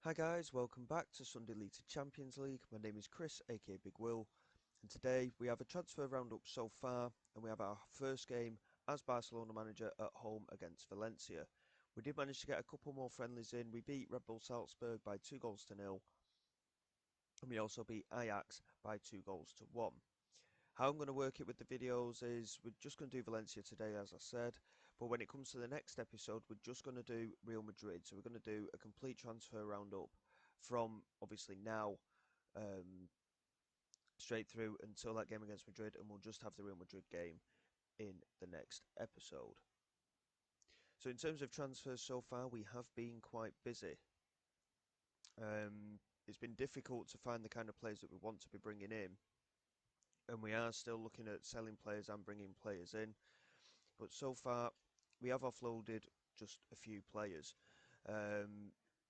Hi guys, welcome back to Sunday League to Champions League. My name is Chris, aka Big Will, and today we have a transfer roundup so far, and we have our first game as Barcelona manager at home against Valencia. We did manage to get a couple more friendlies in. We beat Red Bull Salzburg by 2 goals to 0, and we also beat Ajax by 2 goals to 1. How I'm going to work it with the videos is we're just going to do Valencia today, as I said. But when it comes to the next episode, we're just going to do Real Madrid. So we're going to do a complete transfer roundup from obviously now straight through until that game against Madrid. And we'll just have the Real Madrid game in the next episode. So in terms of transfers so far, we have been quite busy. It's been difficult to find the kind of players that we want to be bringing in. And we are still looking at selling players and bringing players in. But so far, we have offloaded just a few players.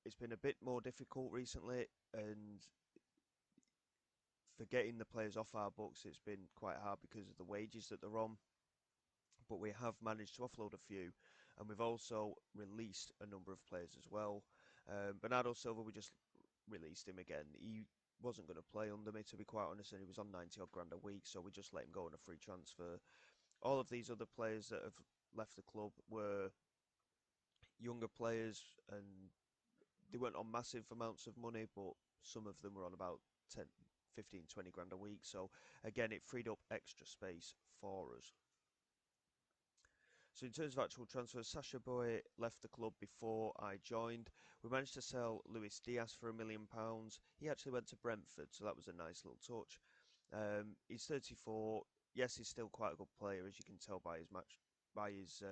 It's been a bit more difficult recently, and for getting the players off our books, it's been quite hard because of the wages that they're on. But we have managed to offload a few, and we've also released a number of players as well. Bernardo Silva, we just released him again. He wasn't going to play under me, to be quite honest, and he was on 90 odd grand a week, so we just let him go on a free transfer. All of these other players that have left the club were younger players, and they weren't on massive amounts of money, but some of them were on about 10, 15, 20 grand a week. So again, it freed up extra space for us. So in terms of actual transfers, Sasha Boy left the club before I joined. We managed to sell Luis Diaz for £1 million. He actually went to Brentford, so that was a nice little touch. He's 34. Yes, he's still quite a good player, as you can tell by his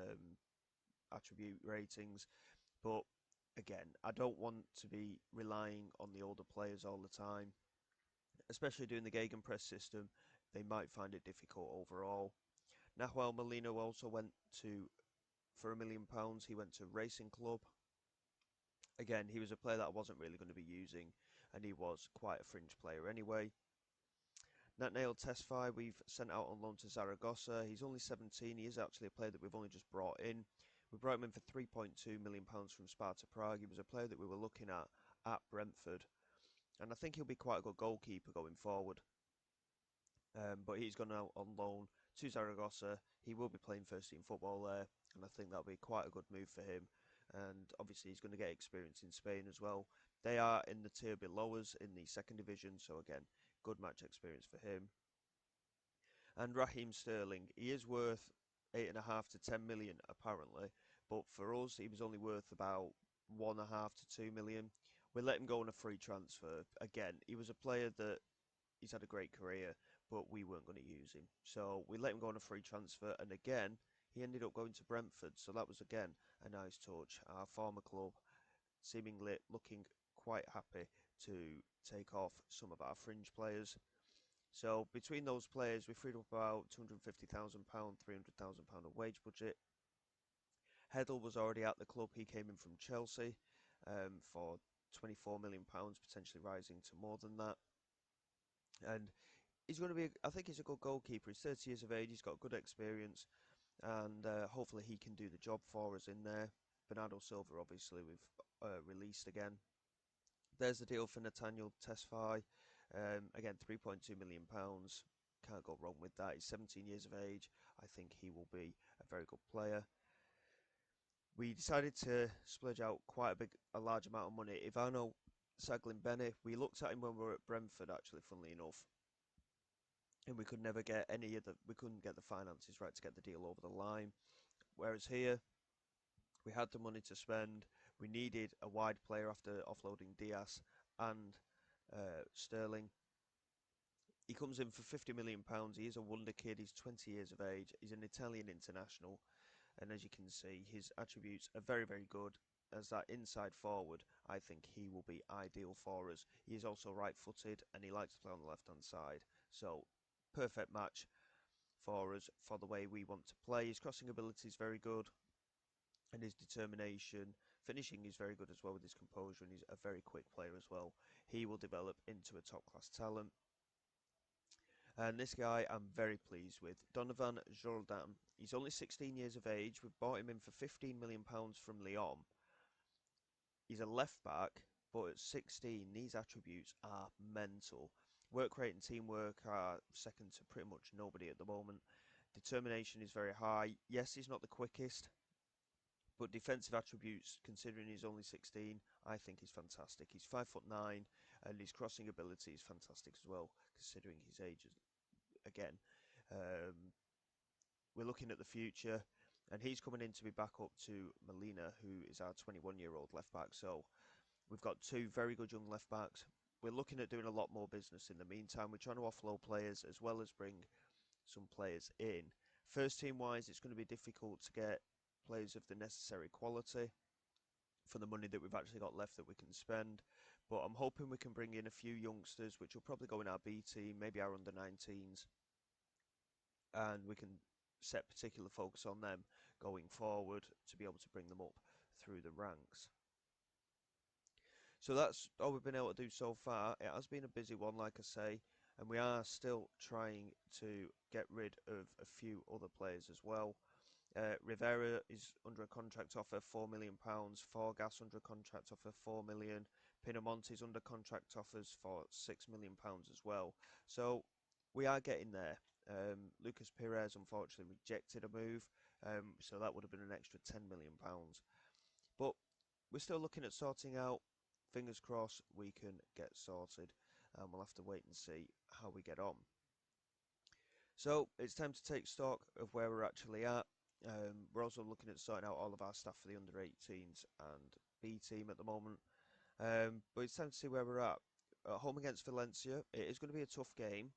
attribute ratings. But again, I don't want to be relying on the older players all the time, especially doing the gegenpress system. They might find it difficult overall. Nahuel Molino also went to for £1 million. He went to Racing Club. Again, he was a player that I wasn't really going to be using, and he was quite a fringe player anyway. Nathaniel Tesfaye, we've sent out on loan to Zaragoza. He's only 17. He is actually a player that we've only just brought in. We brought him in for £3.2 million from Sparta Prague. He was a player that we were looking at Brentford, and I think he'll be quite a good goalkeeper going forward. But he's gone out on loan to Zaragoza. He will be playing first team football there, and I think that'll be quite a good move for him. And obviously, he's going to get experience in Spain as well. They are in the tier below us in the second division, so again, good match experience for him. And Raheem Sterling, he is worth 8.5 to 10 million apparently, but for us, he was only worth about 1.5 to 2 million. We let him go on a free transfer. Again, he was a player that he's had a great career, but we weren't going to use him. So we let him go on a free transfer, and again, he ended up going to Brentford. So that was again a nice touch. Our former club seemingly looking quite happy to take off some of our fringe players. So between those players, we freed up about £250,000, £300,000 of wage budget. Heddle was already at the club. He came in from Chelsea for £24 million, potentially rising to more than that. And he's going to be, I think he's a good goalkeeper. He's 30 years of age, he's got good experience, and hopefully he can do the job for us in there. Bernardo Silva, obviously, we've released again. There's the deal for Nathaniel Tesfaye. Again, £3.2 million. Can't go wrong with that. He's 17 years of age. I think he will be a very good player. We decided to splurge out quite a large amount of money. Ivano Saglin-Bene, we looked at him when we were at Brentford, actually, funnily enough, and we could never get we couldn't get the finances right to get the deal over the line. Whereas here, we had the money to spend. We needed a wide player after offloading Diaz and Sterling. He comes in for £50 million. He is a wonder kid. He's 20 years of age. He's an Italian international. And as you can see, his attributes are very, very good. As that inside forward, I think he will be ideal for us. He is also right-footed, and he likes to play on the left-hand side. So, perfect match for us for the way we want to play. His crossing ability is very good, and his determination. Finishing is very good as well with his composure, and he's a very quick player as well. He will develop into a top-class talent. And this guy I'm very pleased with, Donovan Jordan. He's only 16 years of age. We've bought him in for £15 million from Lyon. He's a left back, but at 16, these attributes are mental. Work rate and teamwork are second to pretty much nobody at the moment. Determination is very high. Yes, he's not the quickest, but defensive attributes, considering he's only 16, I think he's fantastic. He's 5'9", and his crossing ability is fantastic as well, considering his age again. Um, we're looking at the future, and he's coming in to be back up to Molina, who is our 21-year-old left back. So we've got two very good young left backs. We're looking at doing a lot more business in the meantime. We're trying to offload players as well as bring some players in. First team wise, it's going to be difficult to get players of the necessary quality for the money that we've actually got left that we can spend. But I'm hoping we can bring in a few youngsters, which will probably go in our B team, maybe our under 19s, and we can set particular focus on them going forward to be able to bring them up through the ranks. So that's all we've been able to do so far. It has been a busy one, like I say, and we are still trying to get rid of a few other players as well. Rivera is under a contract offer, £4 million. Forgas under a contract offer, £4 million. Pinamonti's under contract offers for £6 million as well. So we are getting there. Lucas Perez unfortunately rejected a move, so that would have been an extra £10 million. But we're still looking at sorting out. Fingers crossed we can get sorted, and we'll have to wait and see how we get on. So it's time to take stock of where we're actually at. We're also looking at sorting out all of our stuff for the under 18s and B team at the moment. But it's time to see where we're at. Home against Valencia, it is going to be a tough game.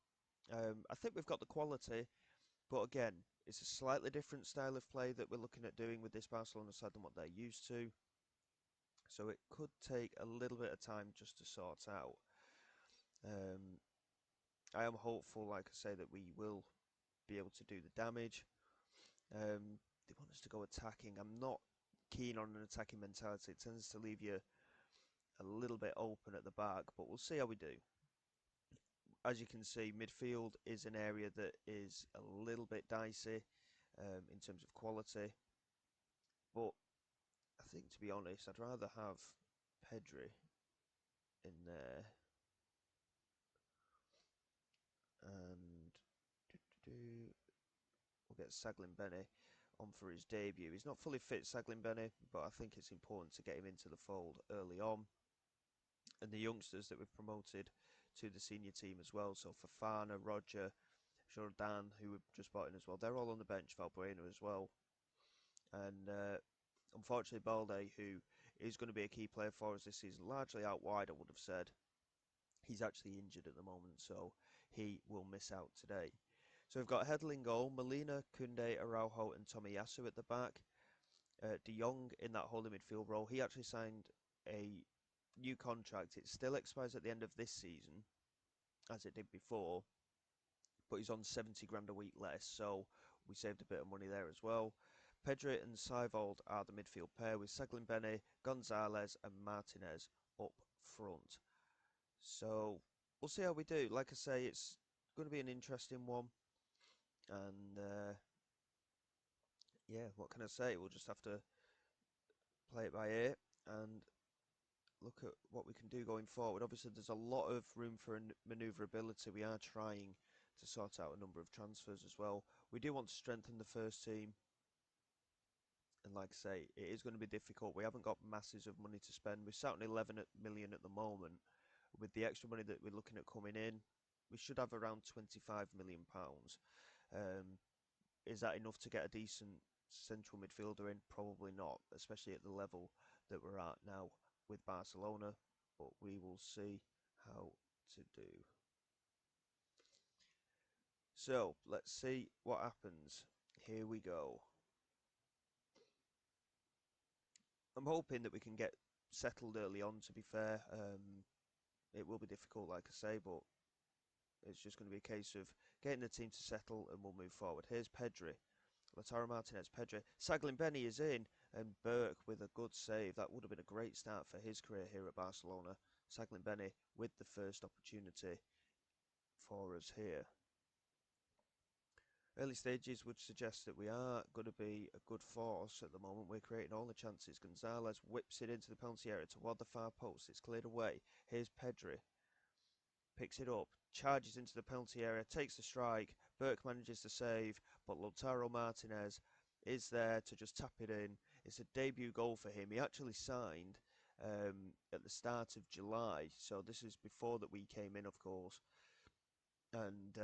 I think we've got the quality, but again, it's a slightly different style of play that we're looking at doing with this Barcelona side than what they're used to. So it could take a little bit of time just to sort out. I am hopeful, like I say, that we will be able to do the damage. They want us to go attacking. I'm not keen on an attacking mentality. It tends to leave you a little bit open at the back, but we'll see how we do. As you can see, midfield is an area that is a little bit dicey in terms of quality. But I think, to be honest, I'd rather have Pedri in there. And we'll get Saglin-Benny on for his debut. He's not fully fit, Saglin-Benny, but I think it's important to get him into the fold early on. And the youngsters that we've promoted to the senior team as well. So Fofana, Roger, Jordan, who we've just brought in as well. They're all on the bench, Valbuena as well. And unfortunately, Balde, who is going to be a key player for us this season, largely out wide, I would have said. He's actually injured at the moment, so he will miss out today. So we've got Hedl in goal, Molina, Koundé, Araujo and Tomiyasu at the back. De Jong in that holding midfield role. He actually signed a new contract. It still expires at the end of this season, as it did before, but he's on 70 grand a week less, so we saved a bit of money there as well. Pedri and Seivold are the midfield pair with Saglin-Benny, Gonzalez and Martinez up front. So we'll see how we do. Like I say, it's going to be an interesting one. And yeah, what can I say? We'll just have to play it by ear and look at what we can do going forward. Obviously, there's a lot of room for manoeuvrability. We are trying to sort out a number of transfers as well. We do want to strengthen the first team. And like I say, it is going to be difficult. We haven't got masses of money to spend. We're sat on 11 million at the moment. With the extra money that we're looking at coming in, we should have around £25 million. Is that enough to get a decent central midfielder in? Probably not, especially at the level that we're at now with Barcelona. But we will see how to do. So, let's see what happens. Here we go. I'm hoping that we can get settled early on, to be fair. It will be difficult, like I say, but it's just going to be a case of getting the team to settle and we'll move forward. Here's Pedri. Lautaro Martinez, Pedri. Saglin-Benny is in, and Burke with a good save. That would have been a great start for his career here at Barcelona. Saglin-Benny with the first opportunity for us here. Early stages would suggest that we are going to be a good force at the moment. We're creating all the chances. Gonzalez whips it into the penalty area toward the far post. It's cleared away. Here's Pedri. Picks it up, charges into the penalty area, takes the strike. Burke manages to save, but Lautaro Martinez is there to just tap it in. It's a debut goal for him. He actually signed at the start of July, so this is before that we came in, of course. And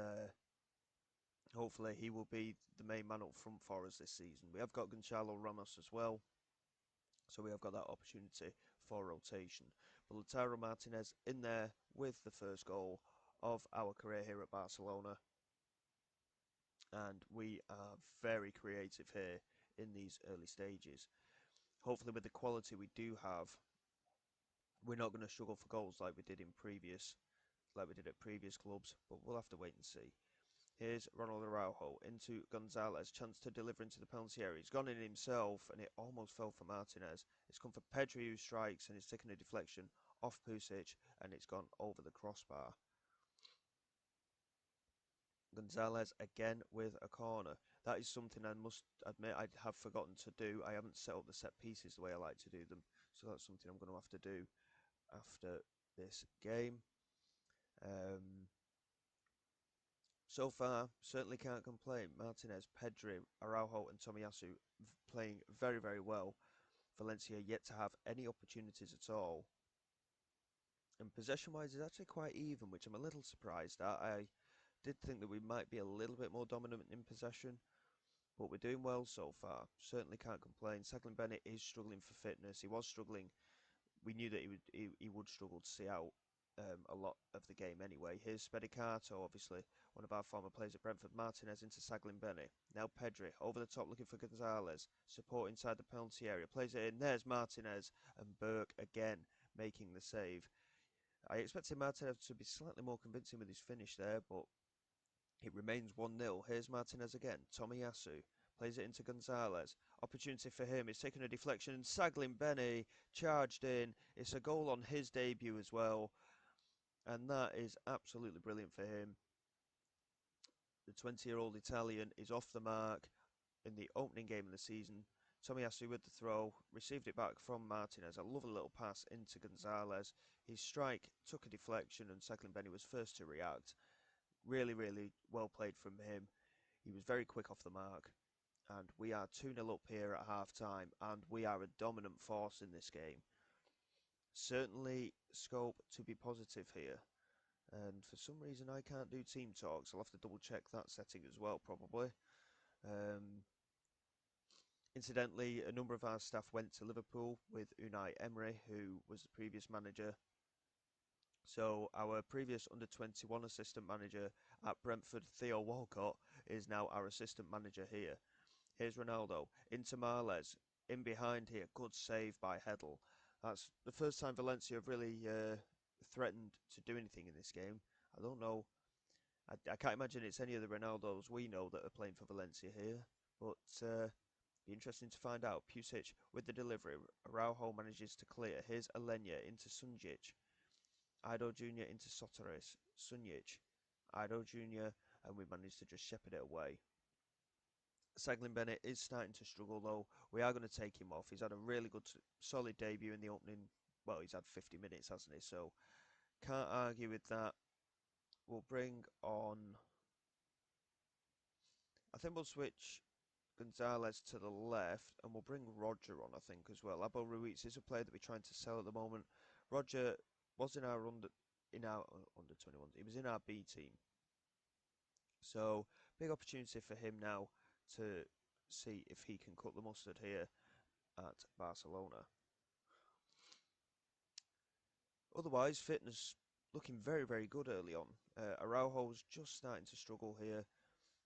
hopefully he will be the main man up front for us this season. We have got Gonzalo Ramos as well, so we have got that opportunity for rotation. But Lautaro Martinez in there with the first goal of our career here at Barcelona. And we are very creative here in these early stages. Hopefully with the quality we do have, we're not going to struggle for goals like we did at previous clubs, but we'll have to wait and see. Here's Ronald Araujo into Gonzalez, chance to deliver into the penalty area. He's gone in himself, and it almost fell for Martinez. It's come for Pedri, who strikes, and it's taken a deflection off Pusic, and it's gone over the crossbar. Gonzalez again with a corner. That is something I must admit I have forgotten to do. I haven't set up the set pieces the way I like to do them, so that's something I'm going to have to do after this game. So far, certainly can't complain. Martinez, Pedri, Araujo and Tomiyasu playing very, very well. Valencia yet to have any opportunities at all. And possession-wise is actually quite even, which I'm a little surprised at. I did think that we might be a little bit more dominant in possession, but we're doing well so far. Certainly can't complain. Saglin Bennett is struggling for fitness. He was struggling. We knew that he would struggle to see out a lot of the game anyway. Here's Spedicato, obviously one of our former players at Brentford. Martinez into Saglin Bennett. Now Pedri over the top looking for Gonzalez. Support inside the penalty area. Plays it in. There's Martinez and Burke again making the save. I expected Martinez to be slightly more convincing with his finish there, but it remains 1-0. Here's Martinez again. Tomiyasu plays it into Gonzalez. Opportunity for him. It's taken a deflection. Saglin Bennett charged in. It's a goal on his debut as well. And that is absolutely brilliant for him. The 20-year-old Italian is off the mark in the opening game of the season. Tomiyasu with the throw, received it back from Martinez. A lovely little pass into Gonzalez. His strike took a deflection and Saglin Bennett was first to react. Really, really well played from him. He was very quick off the mark. And we are 2-0 up here at half-time, and we are a dominant force in this game. Certainly scope to be positive here. And for some reason I can't do team talks. I'll have to double check that setting as well, probably. Incidentally, a number of our staff went to Liverpool with Unai Emery, who was the previous manager. So our previous under-21 assistant manager at Brentford, Theo Walcott, is now our assistant manager here. Here's Ronaldo into Marles, in behind here, good save by Hedl. That's the first time Valencia have really threatened to do anything in this game. I don't know. I can't imagine it's any of the Ronaldos we know that are playing for Valencia here, but be interesting to find out. Pusic with the delivery. Araujo manages to clear. Here's Alenya into Sunjic. Ido Jr. into Soteres. Sunjic. Ido Jr. and we managed to just shepherd it away. Saglin Bennett is starting to struggle though. We are going to take him off. He's had a really good, solid debut in the opening. Well, he's had 50 minutes, hasn't he? So can't argue with that. We'll bring on. I think we'll switch Gonzalez to the left, and we'll bring Roger on, I think, as well. Abo Ruiz is a player that we're trying to sell at the moment. Roger was in our under 21. He was in our B team, so big opportunity for him now to see if he can cut the mustard here at Barcelona. Otherwise, fitness looking very, very good early on. Araujo's just starting to struggle here,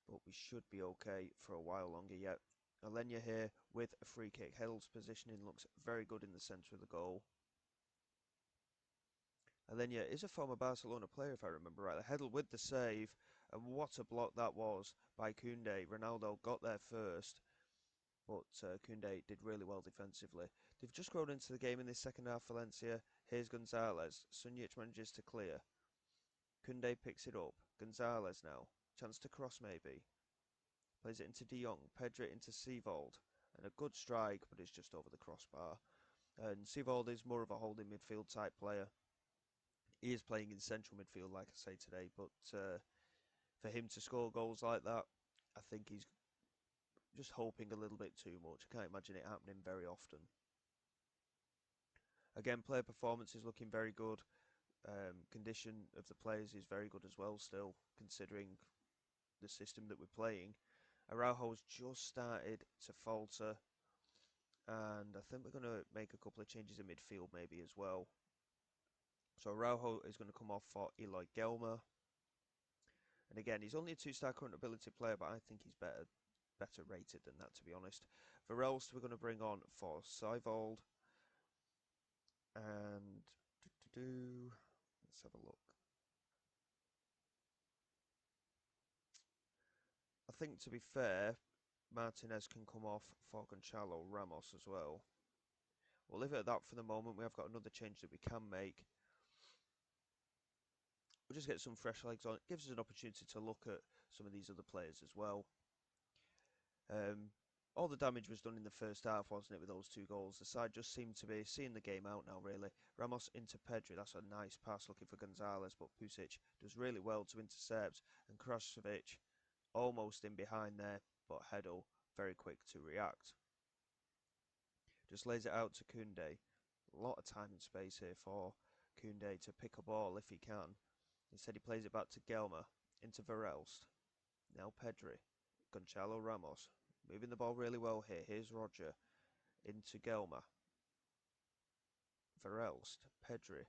but we should be okay for a while longer yet. Alenya here with a free kick. Hedl's positioning looks very good in the centre of the goal. Alenya is a former Barcelona player, if I remember right. Hedl with the save, and what a block that was by Koundé. Ronaldo got there first, but Koundé did really well defensively. They've just grown into the game in this second half, Valencia. Here's Gonzalez. Sunjic manages to clear. Koundé picks it up. Gonzalez now. Chance to cross maybe. Plays it into De Jong. Pedri into Seevold. And a good strike, but it's just over the crossbar. And Seevold is more of a holding midfield type player. He is playing in central midfield, like I say today, but for him to score goals like that, I think he's just hoping a little bit too much. I can't imagine it happening very often. Again, player performance is looking very good. Condition of the players is very good as well still, considering the system that we're playing. Araujo's just started to falter, and I think we're going to make a couple of changes in midfield maybe as well. So Araujo is going to come off for Eloy Gelmer. And again, he's only a two-star current ability player, but I think he's better rated than that, to be honest. Verelst we're going to bring on for Seivold. And let's have a look. I think, to be fair, Martinez can come off for Gonçalo Ramos as well. We'll leave it at that for the moment. We have got another change that we can make. We'll just get some fresh legs on. It gives us an opportunity to look at some of these other players as well. All the damage was done in the first half, wasn't it, with those two goals? The side just seemed to be seeing the game out now, really. Ramos into Pedri. That's a nice pass looking for Gonzalez, but Pusic does really well to intercept. And Krasovic almost in behind there, but Hedl very quick to react. Just lays it out to Koundé. A lot of time and space here for Koundé to pick a ball if he can. Instead he plays it back to Gelmer, into Verelst. Now Pedri. Gonçalo Ramos. Moving the ball really well here. Here's Roger. Into Gelmer. Verelst. Pedri.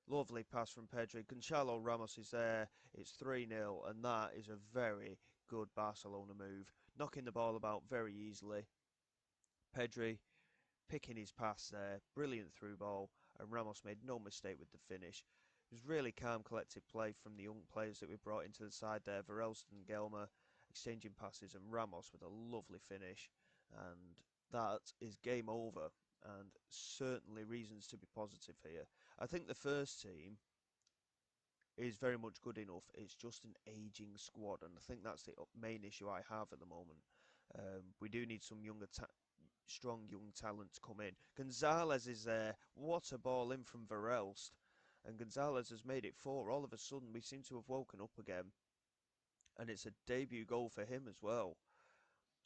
Lovely pass from Pedri. Gonçalo Ramos is there. It's 3-0, and that is a very good Barcelona move. Knocking the ball about very easily. Pedri picking his pass there. Brilliant through ball, and Ramos made no mistake with the finish. It was really calm, collected play from the young players that we brought into the side there. Verelst and Gelmer exchanging passes, and Ramos with a lovely finish. And that is game over, and certainly reasons to be positive here. I think the first team is very much good enough. It's just an ageing squad, and I think that's the main issue I have at the moment. We do need some strong young talent to come in. Gonzalez is there. What a ball in from Verelst. And Gonzalez has made it 4. All of a sudden, we seem to have woken up again. And it's a debut goal for him as well.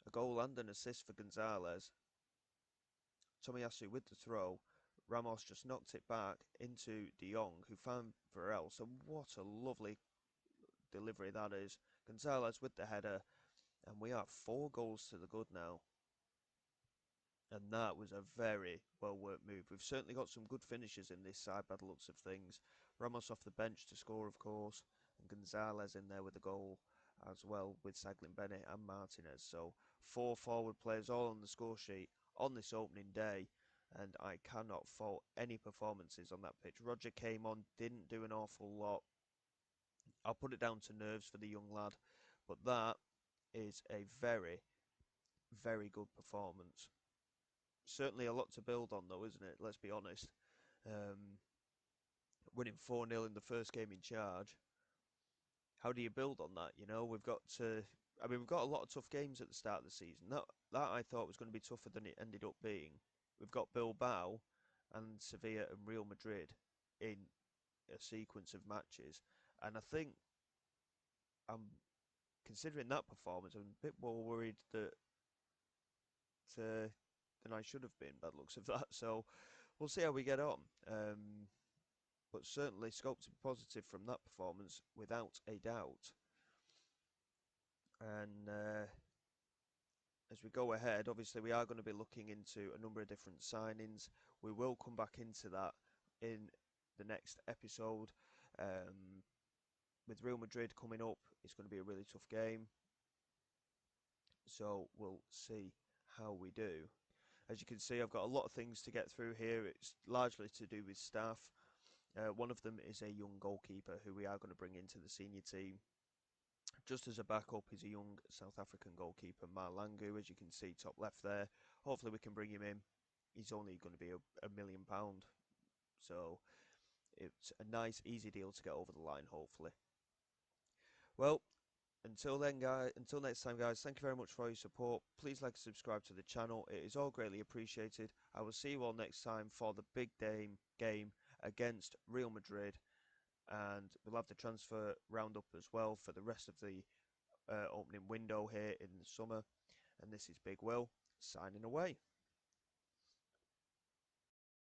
A goal and an assist for Gonzalez. Tomiyasu with the throw. Ramos just knocked it back into De Jong, who found Verelst. And what a lovely delivery that is. Gonzalez with the header. And we are 4 goals to the good now. And that was a very well-worked move. We've certainly got some good finishes in this side by the looks of things. Ramos off the bench to score, of course. And Gonzalez in there with the goal as well, with Saglin Bennett and Martinez. So 4 forward players all on the score sheet on this opening day. And I cannot fault any performances on that pitch. Roger came on, didn't do an awful lot. I'll put it down to nerves for the young lad. But that is a very, very good performance. Certainly a lot to build on, though, isn't it? Let's be honest. Winning 4-0 in the first game in charge. How do you build on that? You know, we've got to. I mean, we've got a lot of tough games at the start of the season. That I thought was going to be tougher than it ended up being. We've got Bilbao and Sevilla and Real Madrid in a sequence of matches, and I think I'm considering that performance. I'm a bit more worried than I should have been by the looks of that. So we'll see how we get on. But certainly scope to be positive from that performance without a doubt. And as we go ahead, obviously we are going to be looking into a number of different signings. We will come back into that in the next episode. With Real Madrid coming up, it's going to be a really tough game. So we'll see how we do. As you can see, I've got a lot of things to get through here. It's largely to do with staff. One of them is a young goalkeeper who we are going to bring into the senior team. Just as a backup is a young South African goalkeeper, Malangu, as you can see top left there. Hopefully we can bring him in. He's only going to be £1 million. So it's a nice, easy deal to get over the line, hopefully. Well, Until then, guys, until next time, guys, thank you very much for your support. Please like and subscribe to the channel. It is all greatly appreciated. I will see you all next time for the big game against Real Madrid, and we'll have the transfer roundup as well for the rest of the opening window here in the summer. And this is Big Will signing away.